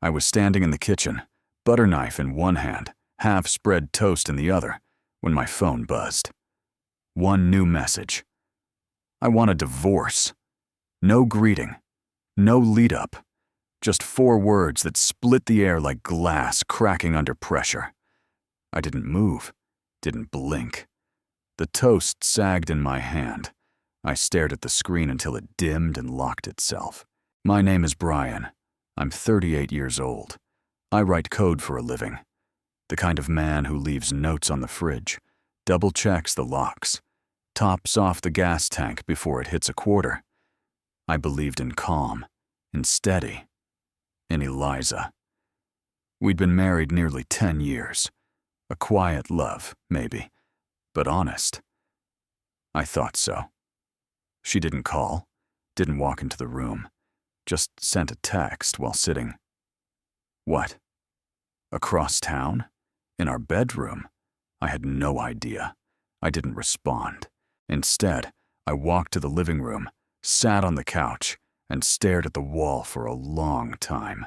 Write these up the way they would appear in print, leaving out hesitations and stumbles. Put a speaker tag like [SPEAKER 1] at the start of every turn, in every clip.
[SPEAKER 1] I was standing in the kitchen, butter knife in one hand, half-spread toast in the other, when my phone buzzed. One new message. I want a divorce. No greeting. No lead-up. Just 4 words that split the air like glass cracking under pressure. I didn't move, didn't blink. The toast sagged in my hand. I stared at the screen until it dimmed and locked itself. My name is Brian. I'm 38 years old. I write code for a living. The kind of man who leaves notes on the fridge, double-checks the locks, tops off the gas tank before it hits a quarter. I believed in calm, in steady, in Eliza. We'd been married nearly 10 years. A quiet love, maybe, but honest. I thought so. She didn't call, didn't walk into the room, just sent a text while sitting. What? Across town? In our bedroom? I had no idea. I didn't respond. Instead, I walked to the living room, sat on the couch, and stared at the wall for a long time.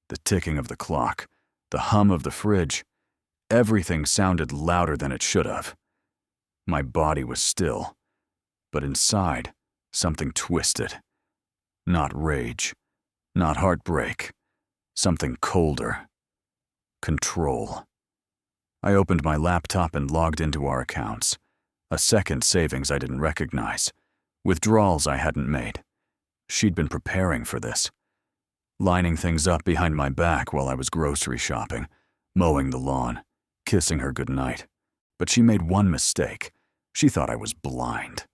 [SPEAKER 1] The ticking of the clock, the hum of the fridge, everything sounded louder than it should have. My body was still, but inside, something twisted. Not rage, not heartbreak, something colder. Control. I opened my laptop and logged into our accounts. A second savings I didn't recognize. Withdrawals I hadn't made. She'd been preparing for this. Lining things up behind my back while I was grocery shopping, mowing the lawn, kissing her goodnight. But she made one mistake. She thought I was blind.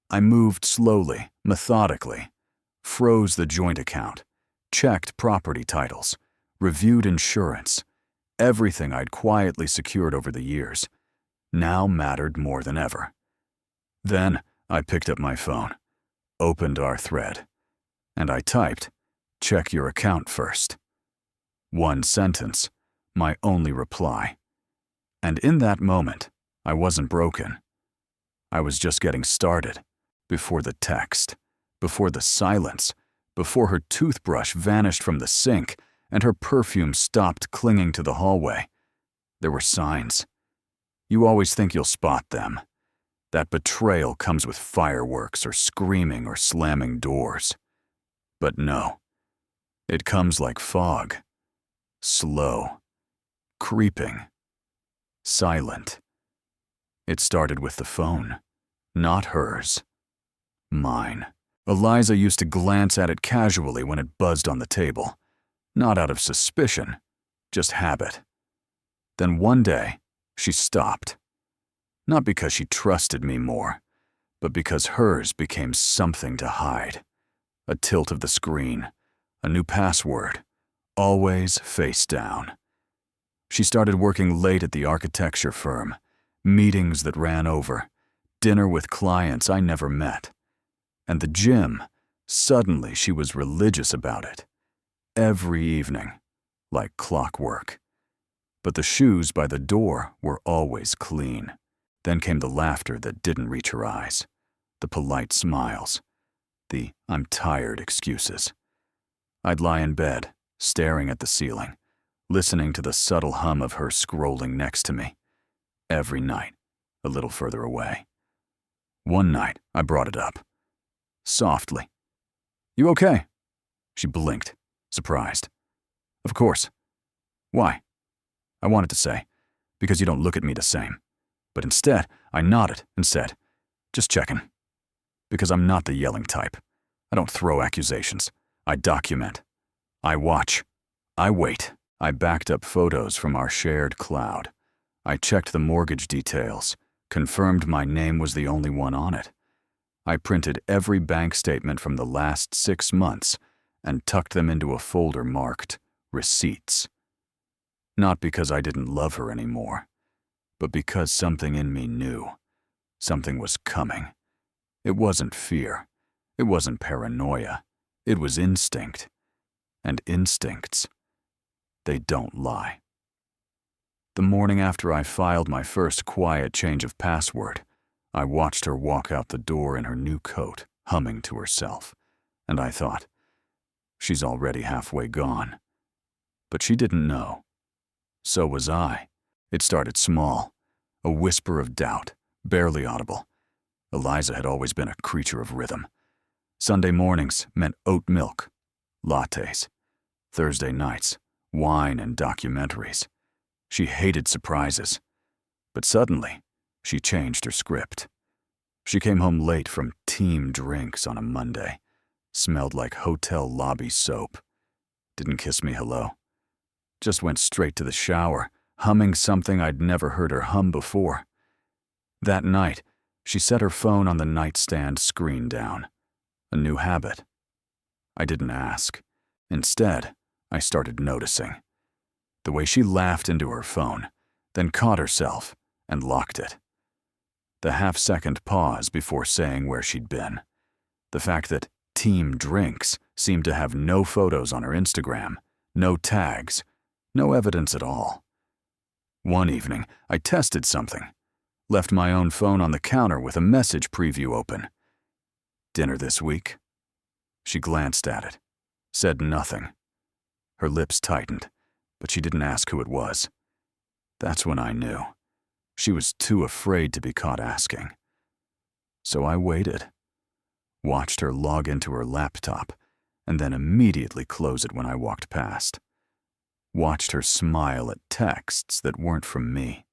[SPEAKER 1] I moved slowly, methodically, froze the joint account, checked property titles, reviewed insurance. Everything I'd quietly secured over the years now mattered more than ever. Then I picked up my phone, opened our thread, and I typed, "Check your account first." One sentence, my only reply. And in that moment, I wasn't broken. I was just getting started, before the text, before the silence, before her toothbrush vanished from the sink and her perfume stopped clinging to the hallway. There were signs. You always think you'll spot them. That betrayal comes with fireworks or screaming or slamming doors. But no, it comes like fog. Slow. Creeping. Silent. It started with the phone. Not hers. Mine. Eliza used to glance at it casually when it buzzed on the table. Not out of suspicion, just habit. Then one day, she stopped. Not because she trusted me more, but because hers became something to hide. A tilt of the screen, a new password, always face down. She started working late at the architecture firm, meetings that ran over, dinner with clients I never met. And the gym, suddenly she was religious about it. Every evening, like clockwork. But the shoes by the door were always clean. Then came the laughter that didn't reach her eyes, the polite smiles, the "I'm tired" excuses. I'd lie in bed, staring at the ceiling, listening to the subtle hum of her scrolling next to me. Every night, a little further away. One night, I brought it up. Softly. "You okay?" She blinked, surprised. "Of course." "Why?" I wanted to say, "Because you don't look at me the same." But instead, I nodded and said, "Just checking." Because I'm not the yelling type. I don't throw accusations. I document. I watch. I wait. I backed up photos from our shared cloud. I checked the mortgage details, confirmed my name was the only one on it. I printed every bank statement from the last 6 months and tucked them into a folder marked Receipts. Not because I didn't love her anymore, but because something in me knew. Something was coming. It wasn't fear. It wasn't paranoia. It was instinct. And instincts, they don't lie. The morning after I filed my first quiet change of password, I watched her walk out the door in her new coat, humming to herself. And I thought, she's already halfway gone. But she didn't know. So was I. It started small, a whisper of doubt, barely audible. Eliza had always been a creature of rhythm. Sunday mornings meant oat milk, lattes. Thursday nights, wine and documentaries. She hated surprises. But suddenly, she changed her script. She came home late from team drinks on a Monday. Smelled like hotel lobby soap. Didn't kiss me hello. Just went straight to the shower, humming something I'd never heard her hum before. That night, she set her phone on the nightstand screen down. A new habit. I didn't ask. Instead, I started noticing. The way she laughed into her phone, then caught herself and locked it. The half-second pause before saying where she'd been. The fact that Team Drinks seemed to have no photos on her Instagram, no tags, no evidence at all. One evening, I tested something. Left my own phone on the counter with a message preview open. Dinner this week? She glanced at it, said nothing. Her lips tightened, but she didn't ask who it was. That's when I knew. She was too afraid to be caught asking. So I waited. Watched her log into her laptop, and then immediately close it when I walked past. Watched her smile at texts that weren't from me.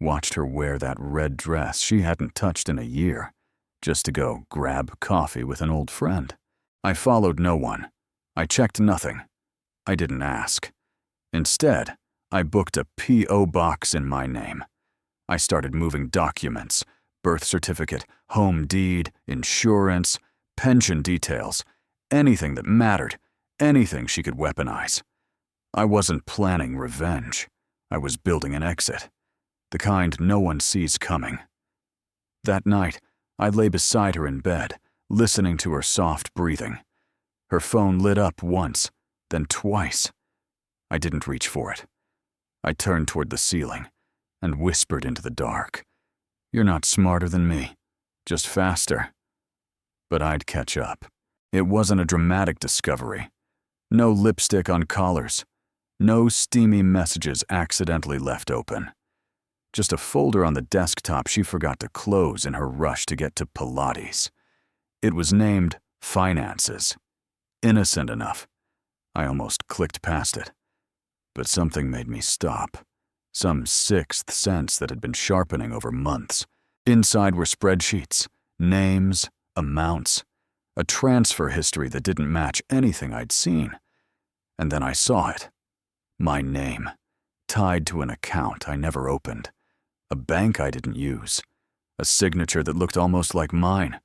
[SPEAKER 1] Watched her wear that red dress she hadn't touched in a year, just to go grab coffee with an old friend. I followed no one. I checked nothing. I didn't ask. Instead, I booked a P.O. box in my name. I started moving documents, birth certificate, home deed, insurance, pension details, anything that mattered, anything she could weaponize. I wasn't planning revenge. I was building an exit, the kind no one sees coming. That night, I lay beside her in bed, listening to her soft breathing. Her phone lit up once, then twice. I didn't reach for it. I turned toward the ceiling and whispered into the dark, "You're not smarter than me, just faster." But I'd catch up. It wasn't a dramatic discovery. No lipstick on collars. No steamy messages accidentally left open. Just a folder on the desktop she forgot to close in her rush to get to Pilates. It was named Finances. Innocent enough. I almost clicked past it. But something made me stop. Some sixth sense that had been sharpening over months. Inside were spreadsheets, names, amounts, a transfer history that didn't match anything I'd seen. And then I saw it. My name, tied to an account I never opened, a bank I didn't use, a signature that looked almost like mine,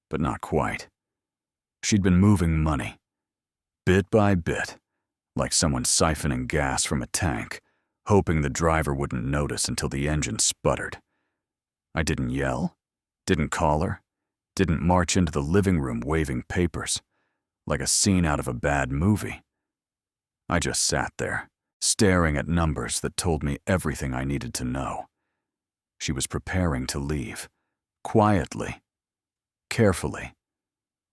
[SPEAKER 1] but not quite. She'd been moving money, bit by bit, like someone siphoning gas from a tank, hoping the driver wouldn't notice until the engine sputtered. I didn't yell, didn't call her, didn't march into the living room waving papers, like a scene out of a bad movie. I just sat there, staring at numbers that told me everything I needed to know. She was preparing to leave, quietly, carefully,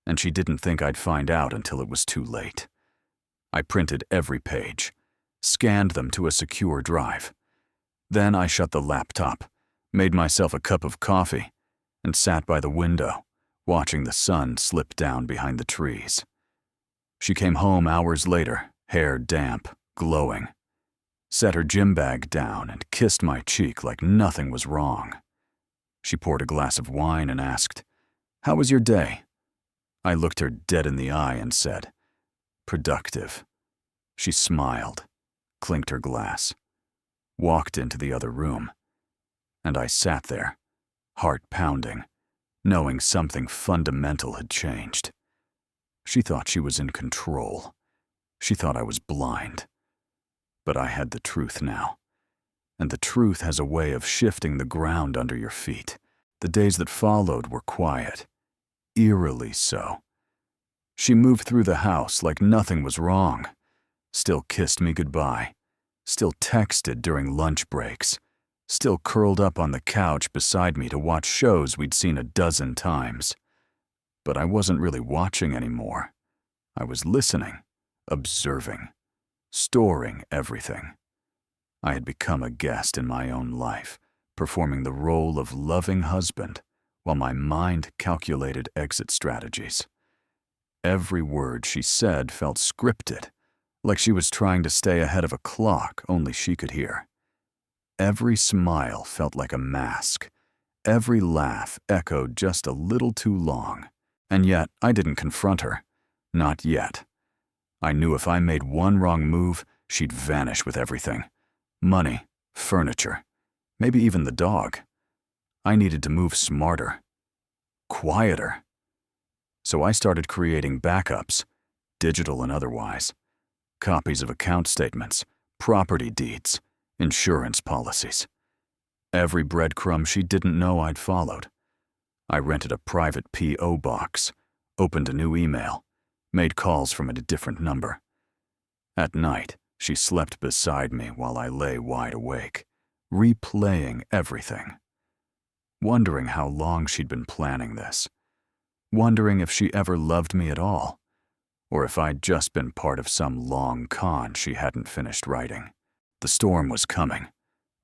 [SPEAKER 1] and she didn't think I'd find out until it was too late. I printed every page, scanned them to a secure drive. Then I shut the laptop, made myself a cup of coffee, and sat by the window, watching the sun slip down behind the trees. She came home hours later, hair damp, glowing. Set her gym bag down and kissed my cheek like nothing was wrong. She poured a glass of wine and asked, "How was your day?" I looked her dead in the eye and said, "Productive." She smiled, clinked her glass, walked into the other room, and I sat there, heart pounding, knowing something fundamental had changed. She thought she was in control. She thought I was blind. But I had the truth now. And the truth has a way of shifting the ground under your feet. The days that followed were quiet, eerily so. She moved through the house like nothing was wrong, still kissed me goodbye, still texted during lunch breaks, still curled up on the couch beside me to watch shows we'd seen a dozen times. But I wasn't really watching anymore. I was listening, observing. storing everything. I had become a guest in my own life, performing the role of loving husband while my mind calculated exit strategies. Every word she said felt scripted, like she was trying to stay ahead of a clock only she could hear. Every smile felt like a mask. Every laugh echoed just a little too long. And yet, I didn't confront her. Not yet. I knew if I made one wrong move, she'd vanish with everything. Money, furniture, maybe even the dog. I needed to move smarter, quieter. So I started creating backups, digital and otherwise, copies of account statements, property deeds, insurance policies. Every breadcrumb she didn't know I'd followed. I rented a private P.O. box, opened a new email, made calls from a different number. At night, she slept beside me while I lay wide awake, replaying everything. Wondering how long she'd been planning this. Wondering if she ever loved me at all, or if I'd just been part of some long con she hadn't finished writing. The storm was coming.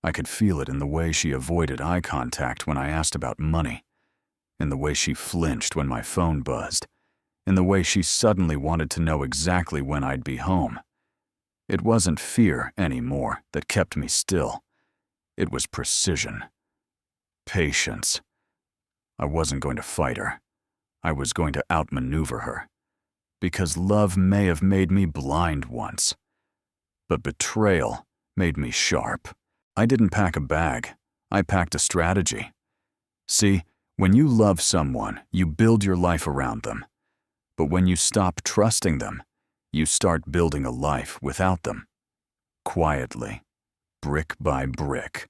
[SPEAKER 1] I could feel it in the way she avoided eye contact when I asked about money, in the way she flinched when my phone buzzed, in the way she suddenly wanted to know exactly when I'd be home. It wasn't fear anymore that kept me still. It was precision. Patience. I wasn't going to fight her. I was going to outmaneuver her. Because love may have made me blind once. But betrayal made me sharp. I didn't pack a bag. I packed a strategy. See, when you love someone, you build your life around them. But when you stop trusting them, you start building a life without them. Quietly, brick by brick.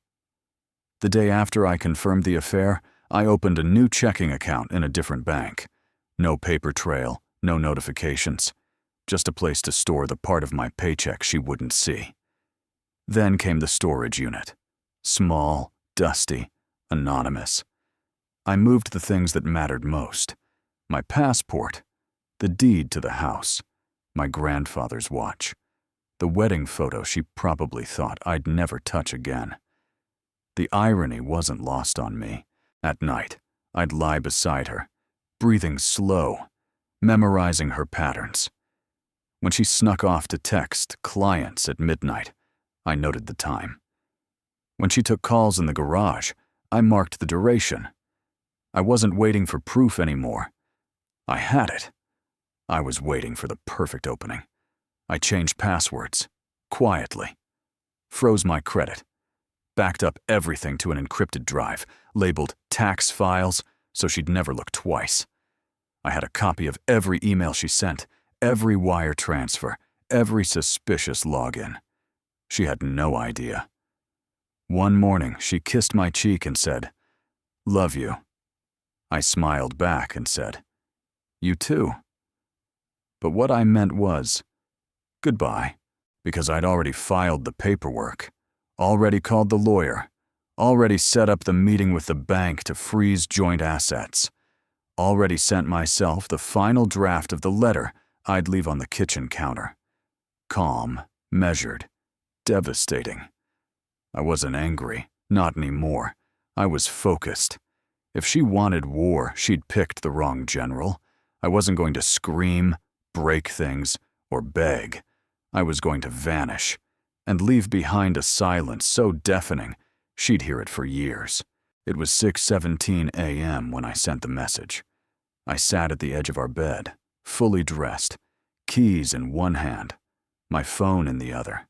[SPEAKER 1] The day after I confirmed the affair, I opened a new checking account in a different bank. No paper trail, no notifications. Just a place to store the part of my paycheck she wouldn't see. Then came the storage unit. Small, dusty, anonymous. I moved the things that mattered most. My passport, the deed to the house, my grandfather's watch, the wedding photo she probably thought I'd never touch again. The irony wasn't lost on me. At night, I'd lie beside her, breathing slow, memorizing her patterns. When she snuck off to text clients at midnight, I noted the time. When she took calls in the garage, I marked the duration. I wasn't waiting for proof anymore. I had it. I was waiting for the perfect opening. I changed passwords, quietly. Froze my credit. Backed up everything to an encrypted drive, labeled tax files, so she'd never look twice. I had a copy of every email she sent, every wire transfer, every suspicious login. She had no idea. One morning, she kissed my cheek and said, "Love you." I smiled back and said, "You too." But what I meant was, goodbye, because I'd already filed the paperwork, already called the lawyer, already set up the meeting with the bank to freeze joint assets, already sent myself the final draft of the letter I'd leave on the kitchen counter. Calm, measured, devastating. I wasn't angry, not anymore. I was focused. If she wanted war, she'd picked the wrong general. I wasn't going to scream, break things, or beg. I was going to vanish and leave behind a silence so deafening she'd hear it for years. It was 6:17 a.m. when I sent the message. I sat at the edge of our bed, fully dressed, keys in one hand, my phone in the other.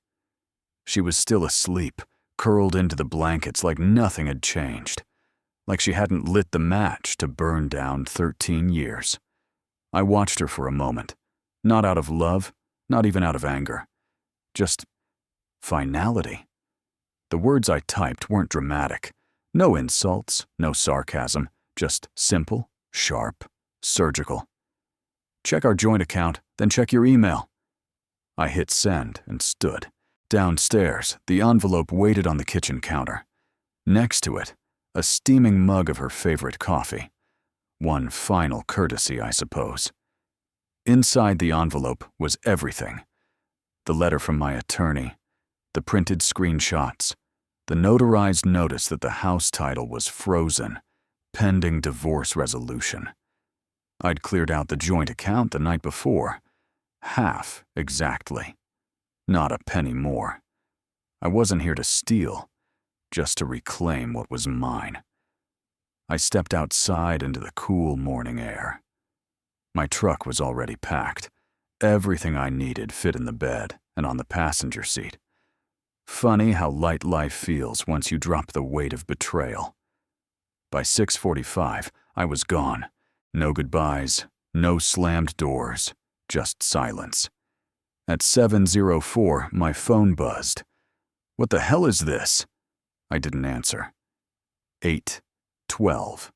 [SPEAKER 1] She was still asleep, curled into the blankets like nothing had changed, like she hadn't lit the match to burn down 13 years. I watched her for a moment, not out of love, not even out of anger, just finality. The words I typed weren't dramatic. No insults, no sarcasm, just simple, sharp, surgical. Check our joint account, then check your email. I hit send and stood. Downstairs, the envelope waited on the kitchen counter. Next to it, a steaming mug of her favorite coffee. One final courtesy, I suppose. Inside the envelope was everything. The letter from my attorney, the printed screenshots, the notarized notice that the house title was frozen, pending divorce resolution. I'd cleared out the joint account the night before. Half, exactly. Not a penny more. I wasn't here to steal, just to reclaim what was mine. I stepped outside into the cool morning air. My truck was already packed. Everything I needed fit in the bed and on the passenger seat. Funny how light life feels once you drop the weight of betrayal. By 6:45, I was gone. No goodbyes, no slammed doors, just silence. At 7:04, my phone buzzed. What the hell is this? I didn't answer. 8:12.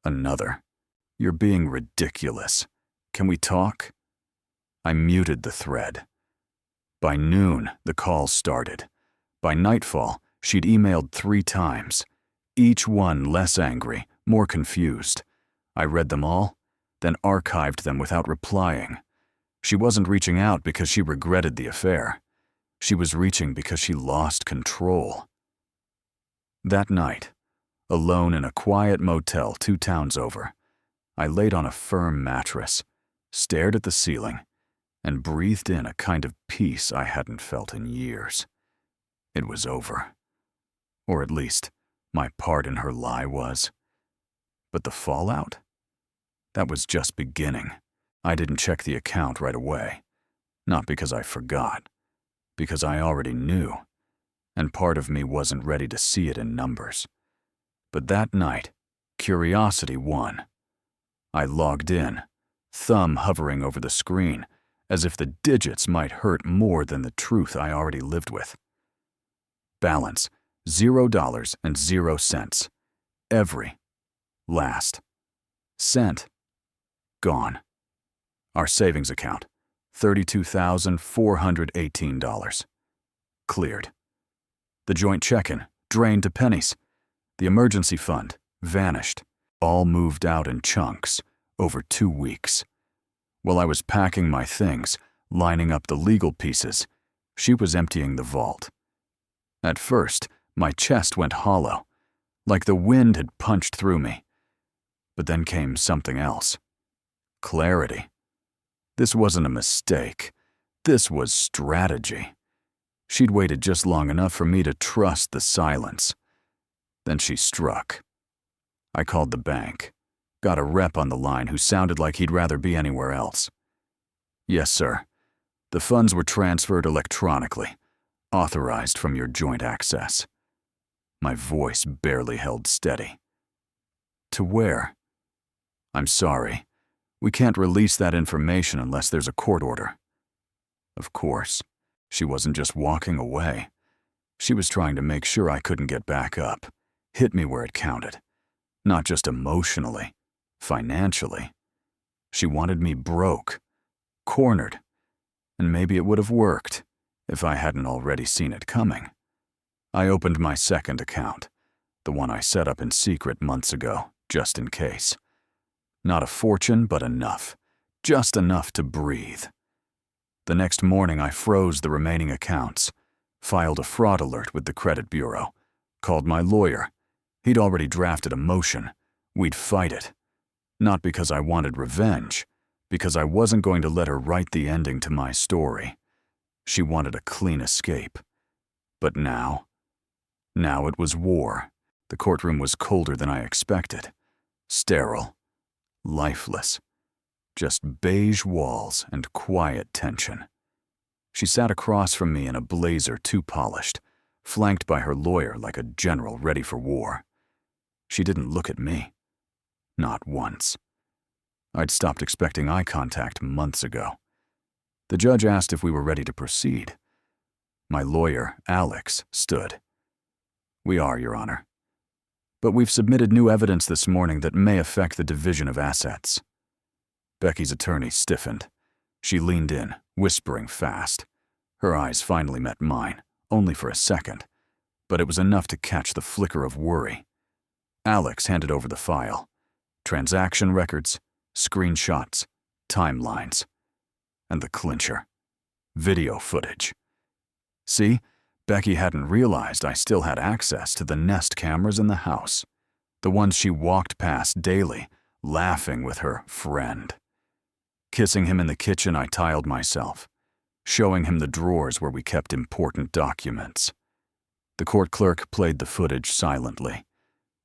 [SPEAKER 1] Another. You're being ridiculous. Can we talk? I muted the thread. By noon, the calls started. By nightfall, she'd emailed 3 times, each one less angry, more confused. I read them all, then archived them without replying. She wasn't reaching out because she regretted the affair. She was reaching because she lost control. That night, alone in a quiet motel 2 towns over, I laid on a firm mattress, stared at the ceiling, and breathed in a kind of peace I hadn't felt in years. It was over. Or at least, my part in her lie was. But the fallout? That was just beginning. I didn't check the account right away. Not because I forgot. Because I already knew. And part of me wasn't ready to see it in numbers. But that night, curiosity won. I logged in, thumb hovering over the screen, as if the digits might hurt more than the truth I already lived with. Balance, $0.00. Every last cent gone. Our savings account, $32,418. Cleared. The joint check-in, drained to pennies. The emergency fund, vanished. All moved out in chunks, over 2 weeks. While I was packing my things, lining up the legal pieces, she was emptying the vault. At first, my chest went hollow, like the wind had punched through me. But then came something else. Clarity. This wasn't a mistake. This was strategy. She'd waited just long enough for me to trust the silence. Then she struck. I called the bank. Got a rep on the line who sounded like he'd rather be anywhere else. Yes, sir. The funds were transferred electronically, authorized from your joint access. My voice barely held steady. To where? I'm sorry. We can't release that information unless there's a court order. Of course. She wasn't just walking away. She was trying to make sure I couldn't get back up, hit me where it counted. Not just emotionally, financially. She wanted me broke, cornered, and maybe it would have worked if I hadn't already seen it coming. I opened my second account, the one I set up in secret months ago, just in case. Not a fortune, but enough. Just enough to breathe. The next morning, I froze the remaining accounts, filed a fraud alert with the credit bureau, called my lawyer. He'd already drafted a motion. We'd fight it. Not because I wanted revenge, because I wasn't going to let her write the ending to my story. She wanted a clean escape. But now it was war. The courtroom was colder than I expected. Sterile. Lifeless. Just beige walls and quiet tension. She sat across from me in a blazer too polished, flanked by her lawyer like a general ready for war. She didn't look at me. Not once. I'd stopped expecting eye contact months ago. The judge asked if we were ready to proceed. My lawyer, Alex, stood. We are, Your Honor. But we've submitted new evidence this morning that may affect the division of assets. Becky's attorney stiffened. She leaned in, whispering fast. Her eyes finally met mine, only for a second, but it was enough to catch the flicker of worry. Alex handed over the file. Transaction records, screenshots, timelines, and the clincher. Video footage. See, Becky hadn't realized I still had access to the Nest cameras in the house, the ones she walked past daily, laughing with her friend. Kissing him in the kitchen, I tiled myself, showing him the drawers where we kept important documents. The court clerk played the footage silently.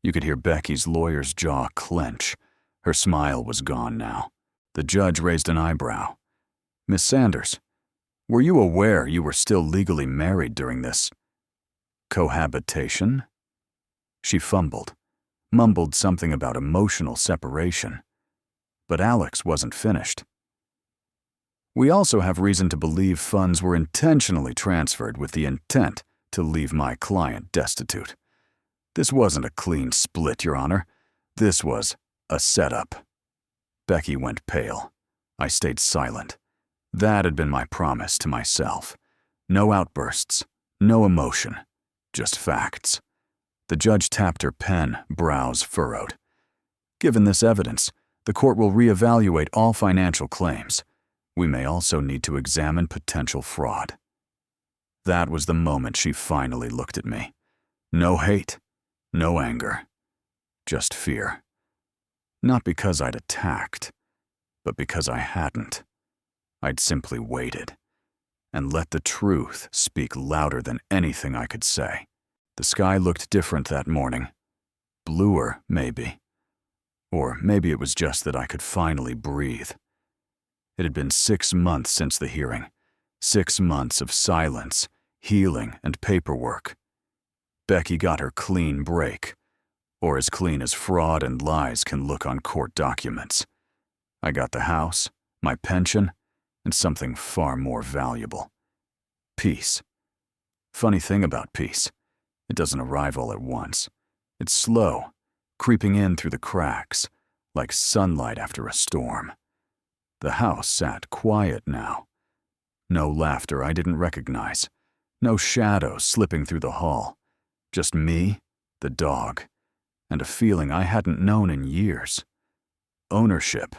[SPEAKER 1] You could hear Becky's lawyer's jaw clench. Her smile was gone now. The judge raised an eyebrow. "Miss Sanders, were you aware you were still legally married during this cohabitation?" She fumbled, mumbled something about emotional separation. But Alex wasn't finished. "We also have reason to believe funds were intentionally transferred with the intent to leave my client destitute. This wasn't a clean split, Your Honor. This was a setup." Becky went pale. I stayed silent. That had been my promise to myself. No outbursts, no emotion, just facts. The judge tapped her pen, brows furrowed. "Given this evidence, the court will reevaluate all financial claims. We may also need to examine potential fraud." That was the moment she finally looked at me. No hate, no anger, just fear. Not because I'd attacked, but because I hadn't. I'd simply waited and let the truth speak louder than anything I could say. The sky looked different that morning. Bluer, maybe. Or maybe it was just that I could finally breathe. It had been 6 months since the hearing. 6 months of silence, healing, and paperwork. Becky got her clean break, or as clean as fraud and lies can look on court documents. I got the house, my pension, and something far more valuable. Peace. Funny thing about peace, it doesn't arrive all at once. It's slow, creeping in through the cracks, like sunlight after a storm. The house sat quiet now. No laughter I didn't recognize. No shadows slipping through the hall. Just me, the dog, and a feeling I hadn't known in years. Ownership.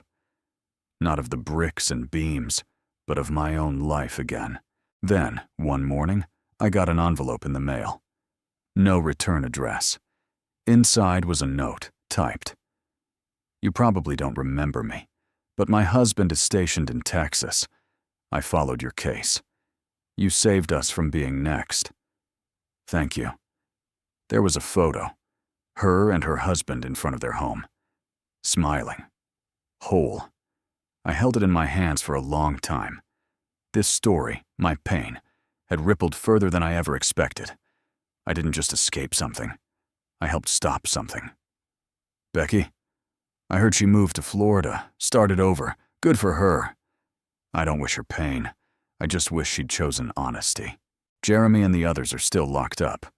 [SPEAKER 1] Not of the bricks and beams, but of my own life again. Then, one morning, I got an envelope in the mail. No return address. Inside was a note, typed. "You probably don't remember me, but my husband is stationed in Texas. I followed your case. You saved us from being next. Thank you." There was a photo, her and her husband in front of their home, smiling, whole. I held it in my hands for a long time. This story, my pain, had rippled further than I ever expected. I didn't just escape something. I helped stop something. "Becky, I heard she moved to Florida, started over. Good for her. I don't wish her pain. I just wish she'd chosen honesty. Jeremy and the others are still locked up.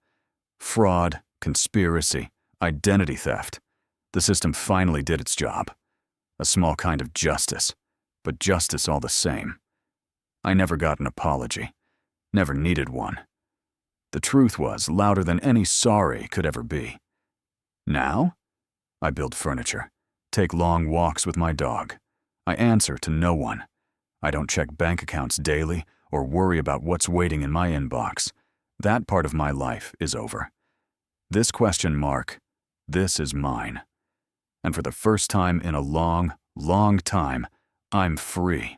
[SPEAKER 1] Fraud, conspiracy, identity theft. The system finally did its job. A small kind of justice, but justice all the same. I never got an apology. Never needed one. The truth was louder than any sorry could ever be. Now, I build furniture, take long walks with my dog. I answer to no one. I don't check bank accounts daily or worry about what's waiting in my inbox. That part of my life is over. This question mark, this is mine. And for the first time in a long, long time, I'm free.